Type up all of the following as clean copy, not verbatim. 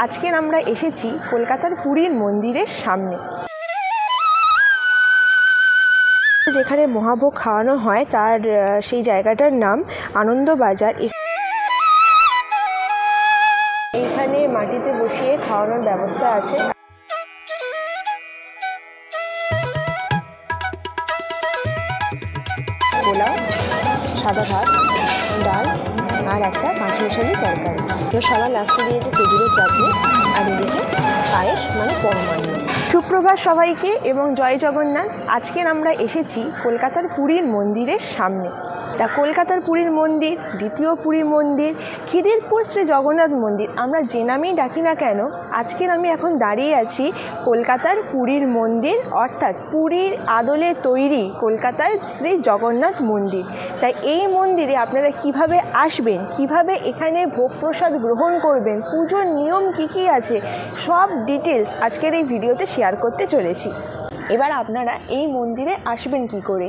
আজকে আমরা এসেছি কলকাতার পুরীর মন্দিরের সামনে, যেখানে মহাভোগ খাওয়ানো হয় তার সেই জায়গাটার নাম আনন্দবাজার। এখানে মাটিতে বসিয়ে খাওয়ানোর ব্যবস্থা আছে। পোলাও, সাদা ভাত, ডাল আর একটা মাছ মশালি তরকারি। তো সবার লাস্টে দিয়েছে খেজুরের চাটনি আর এদিকে পায়েস মানে পরমান্ন। সুপ্রভাত সবাইকে এবং জয় জগন্নাথ। আজকের আমরা এসেছি কলকাতার পুরীর মন্দিরের সামনে। তা কলকাতার পুরীর মন্দির, দ্বিতীয় পুরী মন্দির, খিদিরপুর শ্রী জগন্নাথ মন্দির, আমরা যে নামেই ডাকি না কেন, আজকের আমি এখন দাঁড়িয়ে আছি কলকাতার পুরীর মন্দির, অর্থাৎ পুরীর আদলে তৈরি কলকাতার শ্রী জগন্নাথ মন্দির। তাই এই মন্দিরে আপনারা কিভাবে আসবেন, কিভাবে এখানে ভোগ প্রসাদ গ্রহণ করবেন, পুজোর নিয়ম কী আছে, সব ডিটেলস আজকের এই ভিডিওতে শেয়ার করতে চলেছি। এবার আপনারা এই মন্দিরে আসবেন কি করে?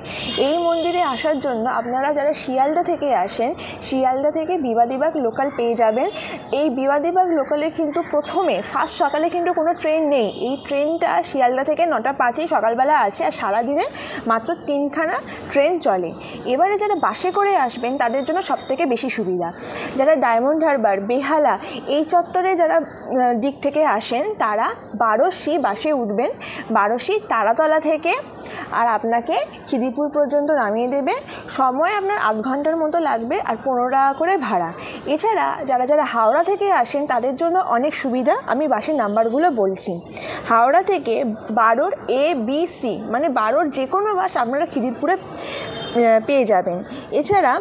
এই মন্দিরে আসার জন্য আপনারা যারা শিয়ালদা থেকে আসেন, শিয়ালদা থেকে বিবাদীবাগ লোকাল পেয়ে যাবেন। এই বিবাদীবাগ লোকালে কিন্তু প্রথমে ফার্স্ট সকালে কিন্তু কোনো ট্রেন নেই। এই ট্রেনটা শিয়ালদা থেকে 9টা 5 সকালবেলা আছে, আর সারাদিনে মাত্র 3খানা ট্রেন চলে। এবারে যারা বাসে করে আসবেন তাদের জন্য সবথেকে বেশি সুবিধা। যারা ডায়মন্ড হারবার, বেহালা এই চত্বরে যারা দিক থেকে আসেন তারা 12C বাসে উঠবেন। 12C তারাতলা থেকে, আর আপনাকে খিদিরপুর পর্যন্ত নামিয়ে দেবে। সময় আপনার আধ ঘন্টার মতো লাগবে, আর 15 টাকা করে ভাড়া। এছাড়া যারা যারা হাওড়া থেকে আসেন তাদের জন্য অনেক সুবিধা। আমি বাসের নাম্বারগুলো বলছি। হাওড়া থেকে 12 ABC মানে 12 যে কোনো বাস আপনারা খিদিরপুরে পেয়ে যাবেন। এছাড়া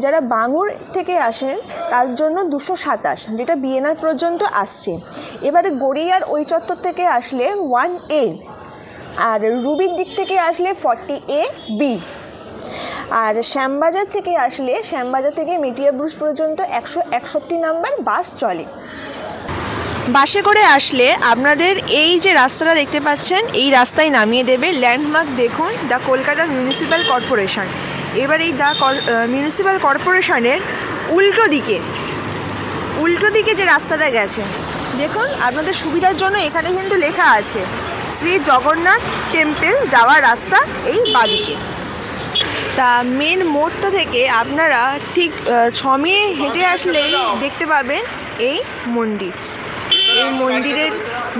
যারা বাঙুর থেকে আসেন তার জন্য 227 যেটা বিএনআর পর্যন্ত আসছে। এবারে গড়িয়ার ওই চত্বর থেকে আসলে 1A, আর রুবির দিক থেকে আসলে 40AB, আর শ্যামবাজার থেকে আসলে শ্যামবাজার থেকে মেটিয়া ব্রুজ পর্যন্ত 161 নাম্বার বাস চলে। বাসে করে আসলে আপনাদের এই যে রাস্তাটা দেখতে পাচ্ছেন এই রাস্তায় নামিয়ে দেবে। ল্যান্ডমার্ক দেখুন, দ্য কলকাতা মিউনিসিপ্যাল কর্পোরেশন। এবার এই দ্য মিউনিসিপ্যাল কর্পোরেশনের উল্টো দিকে যে রাস্তাটা গেছে দেখুন, আপনাদের সুবিধার জন্য এখানে কিন্তু লেখা আছে শ্রী জগন্নাথ টেম্পল যাওয়ার রাস্তা এই বাদিকে। তা মেন মোড়টা থেকে আপনারা ঠিক 6 মিনিট হেঁটে আসলেই দেখতে পাবেন এই মন্দির। এই মন্দিরের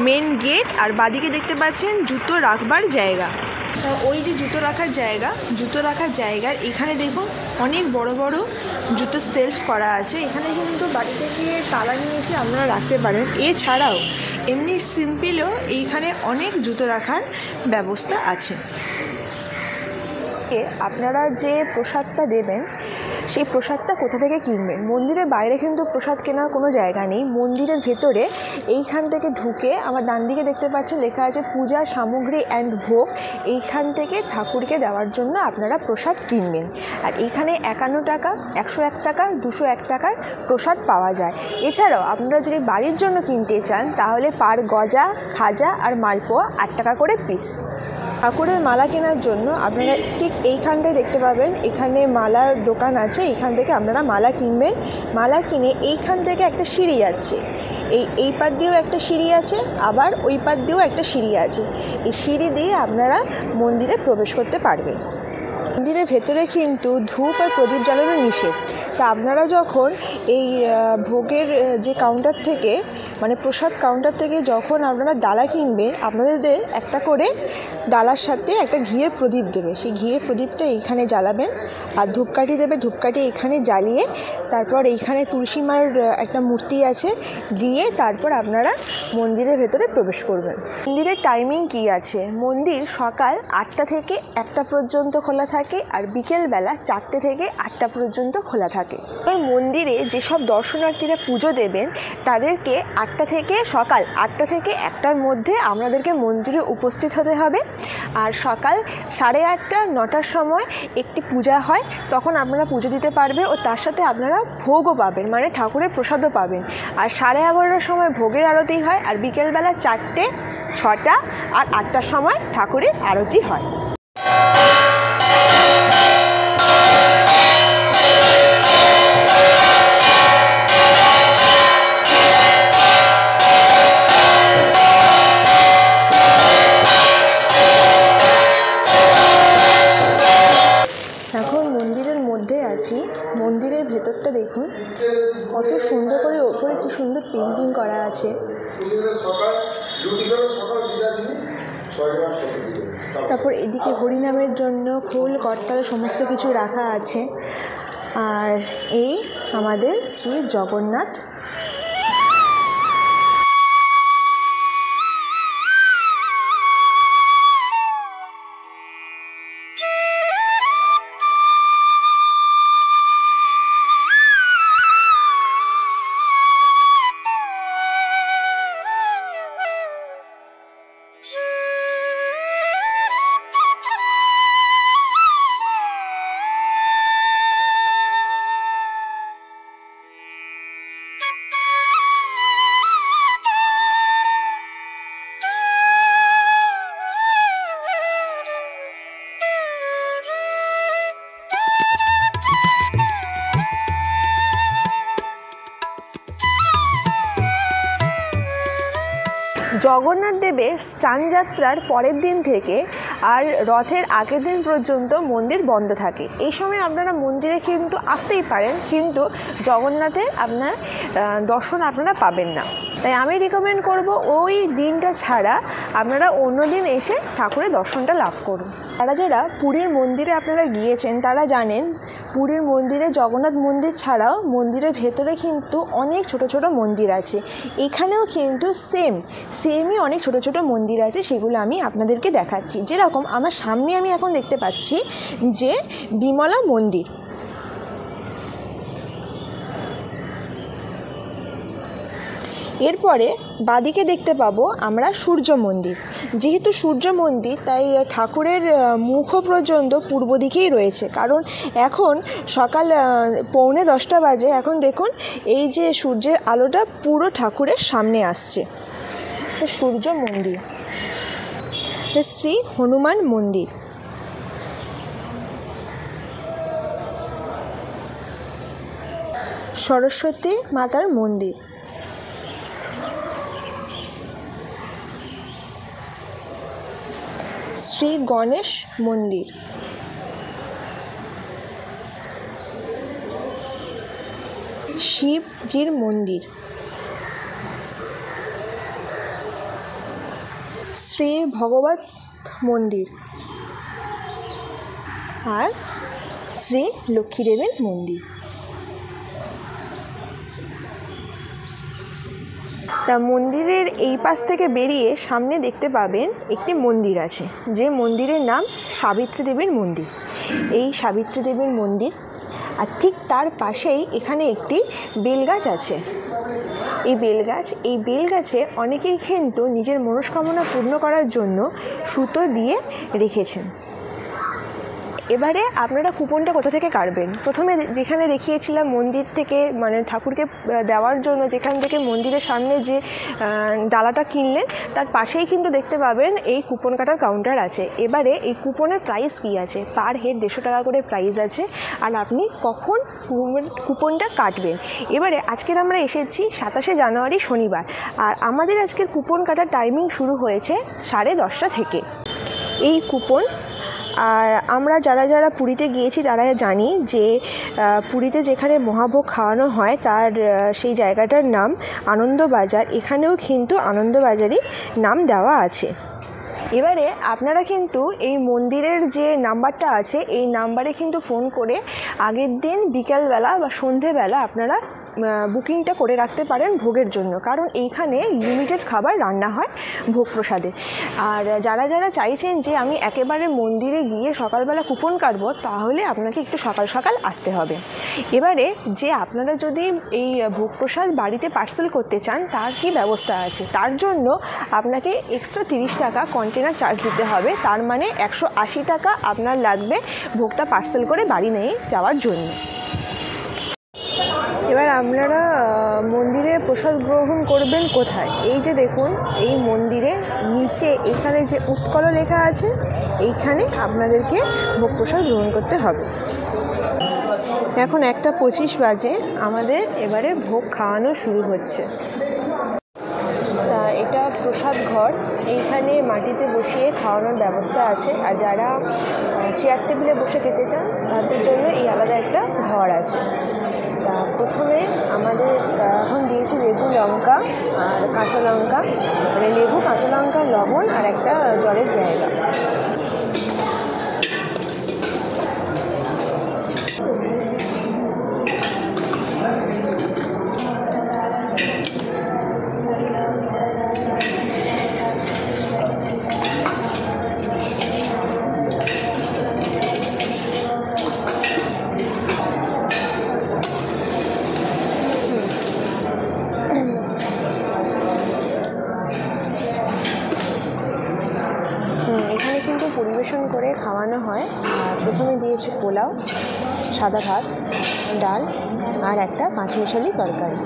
মেন গেট, আর বাদিকে দেখতে পাচ্ছেন জুতো রাখবার জায়গা। তা ওই যে জুতো রাখার জায়গার এখানে দেখুন অনেক বড় বড় জুতো সেলফ করা আছে। এখানে কিন্তু বাড়ি থেকে তালা নিয়ে এসে আপনারা রাখতে পারেন। এছাড়াও এমনি সিম্পলও এইখানে অনেক জুতো রাখার ব্যবস্থা আছে। আপনারা যে প্রসাদটা দেবেন সেই প্রসাদটা কোথা থেকে কিনবেন? মন্দিরের বাইরে কিন্তু প্রসাদ কেনার কোনো জায়গা নেই। মন্দিরের ভেতরে এইখান থেকে ঢুকে আমার ডান দিকে দেখতে পাচ্ছেন লেখা আছে পূজা সামগ্রী অ্যান্ড ভোগ। এইখান থেকে ঠাকুরকে দেওয়ার জন্য আপনারা প্রসাদ কিনবেন। আর এইখানে 51 টাকা, 101 টাকা, 201 টাকার প্রসাদ পাওয়া যায়। এছাড়াও আপনারা যদি বাড়ির জন্য কিনতে চান তাহলে পার গজা, খাজা আর মালপোয়া 8 টাকা করে পিস। ঠাকুরের মালা কেনার জন্য আপনারা ঠিক এইখানটায় দেখতে পাবেন, এখানে মালার দোকান আছে। এখান থেকে আপনারা মালা কিনবেন। মালা কিনে এইখান থেকে একটা সিঁড়ি আছে, এই পাশ দিয়েও একটা সিঁড়ি আছে, আবার ওই পাশ দিয়েও একটা সিঁড়ি আছে। এই সিঁড়ি দিয়ে আপনারা মন্দিরে প্রবেশ করতে পারবেন। মন্দিরের ভেতরে কিন্তু ধূপ আর প্রদীপ জ্বালানো নিষেধ। তা আপনারা যখন এই ভোগের যে কাউন্টার থেকে মানে প্রসাদ কাউন্টার থেকে যখন আপনারা ডালা কিনবেন, আপনাদের একটা করে ডালার সাথে একটা ঘিয়ের প্রদীপ দেবে। সেই ঘিয়ের প্রদীপটা এইখানে জ্বালাবেন, আর ধূপকাঠি দেবে। ধূপকাঠি এখানে জ্বালিয়ে তারপর এইখানে তুলসী মার একটা মূর্তি আছে দিয়ে তারপর আপনারা মন্দিরের ভেতরে প্রবেশ করবেন। মন্দিরের টাইমিং কি আছে? মন্দির সকাল 8টা থেকে 1টা পর্যন্ত খোলা থাকে, আর বিকেলবেলা 4টে থেকে 8টা পর্যন্ত খোলা থাকে। এবার মন্দিরে যেসব দর্শনার্থীরা পুজো দেবেন তাদেরকে সকাল 8টা থেকে 1টার মধ্যে আপনাদেরকে মন্দিরে উপস্থিত হতে হবে। আর সকাল 8:30, 9টার সময় একটি পূজা হয়, তখন আপনারা পুজো দিতে পারবে, ও তার সাথে আপনারা ভোগও পাবেন, মানে ঠাকুরের প্রসাদও পাবেন। আর 11:30টার সময় ভোগের আরতি হয়, আর বিকেলবেলা 4টে, 6টা আর 8টার সময় ঠাকুরের আরতি হয়। ভেতরটা দেখুন কত সুন্দর করে, ওপরে কি সুন্দর পেন্টিং করা আছে। তারপর এদিকে হরিনামের জন্য খোল করতাল সমস্ত কিছু রাখা আছে। আর এই আমাদের শ্রী জগন্নাথ। জগন্নাথ দেবের স্নানযাত্রার পরের দিন থেকে আর রথের আগের দিন পর্যন্ত মন্দির বন্ধ থাকে। এই সময় আপনারা মন্দিরে কিন্তু আসতেই পারেন, কিন্তু জগন্নাথের আপনার দর্শন আপনারা পাবেন না। তাই আমি রিকমেন্ড করব ওই দিনটা ছাড়া আপনারা অন্য দিন এসে ঠাকুরের দর্শনটা লাভ করুন। যারা যারা পুরীর মন্দিরে আপনারা গিয়েছেন তারা জানেন পুরীর মন্দিরে জগন্নাথ মন্দির ছাড়াও মন্দিরের ভেতরে কিন্তু অনেক ছোট ছোট মন্দির আছে। এখানেও কিন্তু সেমই অনেক ছোট ছোট মন্দির আছে, সেগুলো আমি আপনাদেরকে দেখাচ্ছি। যেরকম আমার সামনে আমি এখন দেখতে পাচ্ছি যে বিমলা মন্দির। এরপরে বাদিকে দেখতে পাবো আমরা সূর্য মন্দির। যেহেতু সূর্য মন্দির তাই ঠাকুরের মুখ পর্যন্ত পূর্ব দিকেই রয়েছে, কারণ এখন সকাল 9:45 বাজে। এখন দেখুন এই যে সূর্যের আলোটা পুরো ঠাকুরের সামনে আসছে। সূর্য মন্দির। শ্রী হনুমান মন্দির। সরস্বতী মাতার মন্দির। শ্রী গণেশ মন্দির। শিবজির মন্দির। শ্রী ভগবত মন্দির আর শ্রী লক্ষ্মী দেবীর মন্দির। তা মন্দিরের এই পাশ থেকে বেরিয়ে সামনে দেখতে পাবেন একটি মন্দির আছে, যে মন্দিরের নাম সাবিত্রী দেবীর মন্দির। এই সাবিত্রী দেবীর মন্দির, আর ঠিক তার পাশেই এখানে একটি বেলগাছ আছে। এই বেলগাছে অনেকেই কিন্তু নিজের মনস্কামনা পূর্ণ করার জন্য সুতো দিয়ে রেখেছেন। এবারে আপনারা কুপনটা কোথা থেকে কাটবেন? প্রথমে যেখানে দেখিয়েছিলাম মন্দির থেকে, মানে ঠাকুরকে দেওয়ার জন্য যেখান থেকে মন্দিরের সামনে যে ডালাটা কিনলেন তার পাশেই কিন্তু দেখতে পাবেন এই কুপন কাটার কাউন্টার আছে। এবারে এই কুপনের প্রাইস কী আছে? পার হেড 150 টাকা করে প্রাইস আছে, আর আপনি কখন কুপনটা কাটবেন। এবারে আজকের আমরা এসেছি 27শে জানুয়ারি শনিবার, আর আমাদের আজকের কুপন কাটার টাইমিং শুরু হয়েছে 10:30 থেকে। এই কুপন, আর আমরা যারা যারা পুরীতে গিয়েছি তারা জানি যে পুরীতে যেখানে মহাভোগ খাওয়ানো হয় তার সেই জায়গাটার নাম আনন্দবাজার। এখানেও কিন্তু আনন্দবাজারই নাম দেওয়া আছে। এবারে আপনারা কিন্তু এই মন্দিরের যে নাম্বারটা আছে এই নাম্বারে কিন্তু ফোন করে আগের দিন বিকালবেলা বা সন্ধেবেলা আপনারা বুকিংটা করে রাখতে পারেন ভোগের জন্য, কারণ এইখানে লিমিটেড খাবার রান্না হয় ভোগ প্রসাদে। আর যারা যারা চাইছেন যে আমি একেবারে মন্দিরে গিয়ে সকালবেলা কুপন কাটবো, তাহলে আপনাকে একটু সকাল সকাল আসতে হবে। এবারে যে আপনারা যদি এই ভোগ প্রসাদ বাড়িতে পার্সেল করতে চান তার কি ব্যবস্থা আছে? তার জন্য আপনাকে এক্সট্রা 30 টাকা কন্টেনার চার্জ দিতে হবে। তার মানে 180 টাকা আপনার লাগবে ভোগটা পার্সেল করে বাড়ি নিয়ে যাওয়ার জন্য। এবার আপনারা মন্দিরে প্রসাদ গ্রহণ করবেন কোথায়? এই যে দেখুন এই মন্দিরে নিচে এখানে যে উৎকল লেখা আছে, এইখানে আপনাদেরকে ভোগ প্রসাদ গ্রহণ করতে হবে। এখন 1:25 বাজে, আমাদের এবারে ভোগ খাওয়ানো শুরু হচ্ছে। তা এটা প্রসাদ ঘর, এইখানে মাটিতে বসিয়ে খাওয়ানোর ব্যবস্থা আছে, আর যারা চেয়ার টেবিলে বসে খেতে চান তাদের জন্য এই আলাদা একটা ঘর আছে। প্রথমে আমাদের এখন দিয়েছি লেবু, লঙ্কা আর কাঁচা লঙ্কা, মানে লেবু, কাঁচা লঙ্কা, লবণ আর একটা জলের জায়গা। এখানে কিন্তু পরিবেশন করে খাওয়ানো হয়। আর প্রথমে দিয়েছি পোলাও, সাদা ভাত, ডাল আর একটা পাঁচমিশালি তরকারি।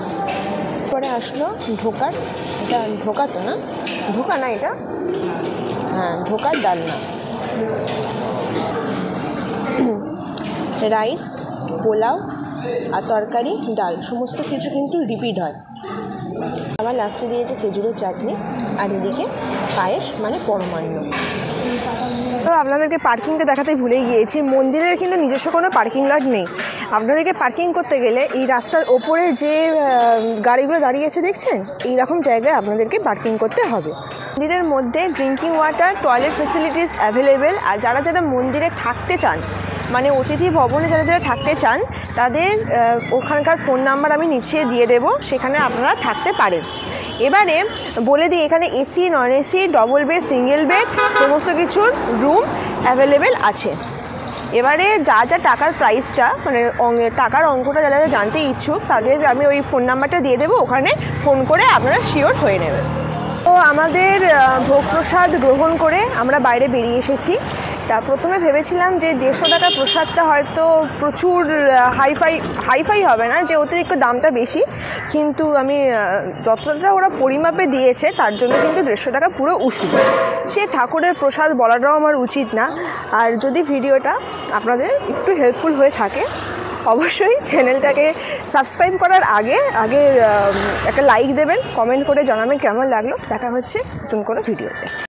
পরে আসলো ঢোকার, এটা ঢোকা তো না, ঢোকা না এটা, হ্যাঁ ঢোকার ডালনা, রাইস, পোলাও আর তরকারি, ডাল সমস্ত কিছু কিন্তু রিপিট হয়। আবার লাস্টে দিয়েছে খেজুরের চাটনি আর এদিকে পায়েস মানে পরমান্ন। তো আপনাদেরকে পার্কিংটা দেখাতে ভুলেই গিয়েছি, মন্দিরের কিন্তু নিজস্ব কোনো পার্কিং লট নেই। আপনাদেরকে পার্কিং করতে গেলে এই রাস্তার ওপরে যে গাড়িগুলো দাঁড়িয়েছে দেখছেন, এই রকম জায়গায় আপনাদেরকে পার্কিং করতে হবে। মন্দিরের মধ্যে drinking water, toilet facilities available. আর যারা যারা মন্দিরে থাকতে চান, মানে অতিথি ভবনে যারা যারা থাকতে চান, তাদের ওখানকার ফোন নাম্বার আমি নিচে দিয়ে দেবো, সেখানে আপনারা থাকতে পারেন। এবারে বলে দিই, এখানে AC, non AC, double bed, single bed সমস্ত কিছুর রুম অ্যাভেলেবেল আছে। এবারে যা যা টাকার প্রাইসটা, মানে টাকার অঙ্কটা যারা যারা জানতে ইচ্ছুক, তাদের আমি ওই ফোন নাম্বারটা দিয়ে দেবো, ওখানে ফোন করে আপনারা শিওর হয়ে নেবেন। তো আমাদের ভোগ প্রসাদ গ্রহণ করে আমরা বাইরে বেরিয়ে এসেছি। তা প্রথমে ভেবেছিলাম যে 150 টাকা প্রসাদটা হয়তো প্রচুর হাইফাই হবে না, যে অতিরিক্ত দামটা বেশি, কিন্তু আমি যতটা ওরা পরিমাপে দিয়েছে তার জন্য কিন্তু 150 টাকা পুরো উসুল। সে ঠাকুরের প্রসাদ বলাটাও আমার উচিত না। আর যদি ভিডিওটা আপনাদের একটু হেল্পফুল হয়ে থাকে, অবশ্যই চ্যানেলটাকে সাবস্ক্রাইব করার আগে একটা লাইক দেবেন, কমেন্ট করে জানাবেন কেমন লাগলো। দেখা হচ্ছে নতুন কোনো ভিডিওতে।